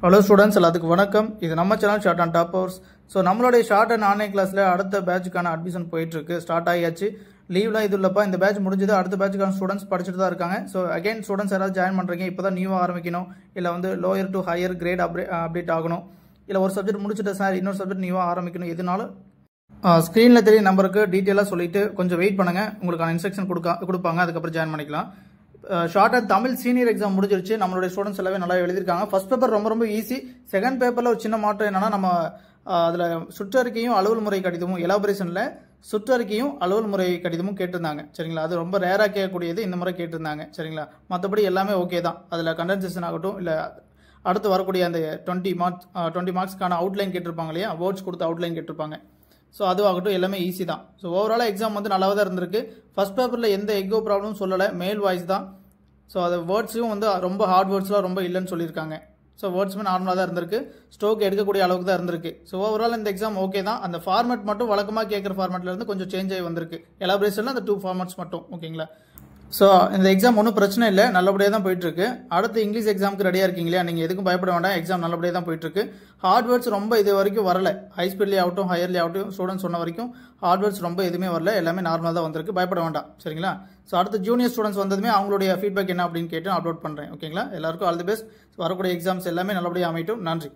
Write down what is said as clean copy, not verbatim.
Hello students, எல்லாத்துக்கும் வணக்கம். இது நம்ம channel short and toppers. So நம்மளுடைய ஷார்ட் அண்ட் ஆன்லைன் கிளாஸில் அடுத்த பேட்சுக்கான அட்மிஷன் போயிட்டுருக்கு. ஸ்டார்ட் ஆகியாச்சு. லீவ்லாம் இது இல்லைப்பா, இந்த பேட்ச் முடிஞ்சது. அடுத்த பேட்சுக்கான ஸ்டூடெண்ட்ஸ் படிச்சுட்டு தான் இருக்காங்க. ஸோ அகைன் ஸ்டூடெண்ட்ஸ் யாராவது ஜாயின் பண்ணுறீங்க, இப்போ தான் நியூவாக ஆரம்பிக்கணும், இல்லை வந்து lower to higher great update ஆகணும், இல்லை ஒரு சப்ஜெக்ட் முடிச்சுட்டு சார் இன்னொரு சப்ஜெக்ட் நியூவாக ஆரம்பிக்கணும், எதுனாலும் ஸ்க்ரீனில் தெரிய நம்பருக்கு டீட்டெயிலாக சொல்லிட்டு கொஞ்சம் வெயிட் பண்ணுங்கள். உங்களுக்கான இன்ஸ்ட்ரக்ஷன் கொடுப்பாங்க, அதுக்கப்புறம் ஜாயின் பண்ணிக்கலாம். Short and Tamil senior exam முடிஞ்சிருச்சு. நம்மளுடைய ஸ்டூடெண்ட்ஸ் எல்லாமே நல்லா எழுதிருக்காங்க. ஃபர்ஸ்ட் பேப்பர் ரொம்ப ஈஸி. செகண்ட் பேப்பரில் ஒரு சின்ன மாற்றம் என்னன்னா, நம்ம அதில் சுற்றறிக்கையும் அலுவல் முறை கடிதமும் எலாபரேஷனில் சுற்றறிக்கையும் அலுவல் முறை கடிதமும் கேட்டிருந்தாங்க. சரிங்களா, அது ரொம்ப ரேராக கேட்கக்கூடியது, இந்த முறை கேட்டிருந்தாங்க. சரிங்களா, மற்றபடி எல்லாமே ஓகே தான். அதில் கண்டென்சேஷன் ஆகட்டும், இல்லை அடுத்து வரக்கூடிய அந்த 20 மார்க்ஸ்க்கான அவுட்லைன் கேட்டிருப்பாங்க இல்லையா, வேர்ட்ஸ் கொடுத்து அவுட்லைன் கேட்டிருப்பாங்க. ஸோ அதுவாகட்டும், எல்லாமே ஈஸி தான். ஸோ ஓவராலாக எக்ஸாம் வந்து நல்லாவே தான் இருந்திருக்கு. ஃபர்ஸ்ட் பேப்பரில் எந்த எக்கோ ப்ராப்ளமும் சொல்லலை, மேல் வாய்ஸ் தான். ஸோ அது வேர்ட்ஸும் வந்து ரொம்ப ஹார்ட் வேர்ட்ஸ்லாம் ரொம்ப இல்லைன்னு சொல்லியிருக்காங்க. ஸோ வேர்ட்ஸுமே நார்மலாக தான் இருந்திருக்கு, ஸ்ட்ரோக் எடுக்கக்கூடிய அளவுக்கு தான் இருந்திருக்கு. ஸோ ஓவரால் இந்த எக்ஸாம் ஓகே தான். அந்த ஃபார்மேட் மட்டும் வழக்கமாக கேட்குற ஃபார்மேட்ல இருந்து கொஞ்சம் சேஞ்ச் ஆகி வந்திருக்கு. எலாபரேஷனில் அந்த 2 ஃபார்மேட்ஸ் மட்டும். ஓகேங்களா, ஸோ இந்த எக்ஸாம் ஒன்றும் பிரச்சனை இல்லை, நல்லபடியாக தான் போயிட்டுருக்கு. அடுத்து இங்கிலீஷ் எக்ஸாமுக்கு ரெடியாக இருக்கீங்க இல்லையா, நீங்கள் எதுக்கும் பயப்பட வேண்டாம். எக்ஸாம் நல்லபடியாக தான் போயிட்டுருக்கு. ஹார்ட்வேர்ட்ஸ் ரொம்ப இது வரைக்கும் வரல. ஹை ஸ்பீட்லேயே ஆகட்டும், ஹையர்லேயே ஆகட்டும், ஸ்டூடெண்ட்ஸ் சொன்ன வரைக்கும் ஹார்ட்வேர்ட்ஸ் ரொம்ப எதுவுமே வரல, எல்லாமே நார்மலாக தான் வந்திருக்கு. பயப்பட வேண்டாம். சரிங்களா, ஸோ அடுத்து ஜூனியர் ஸ்டூடெண்ட்ஸ் வந்ததுமே அவங்களுடைய ஃபீட்பேக் என்ன அப்படின்னு கேட்டு அப்லோட் பண்ணுறேன். ஓகேங்களா, எல்லாருக்கும் ஆல் தி பெஸ்ட். வரக்கூடிய எக்ஸாம்ஸ் எல்லாமே நல்லபடியாக அமையட்டும். நன்றி.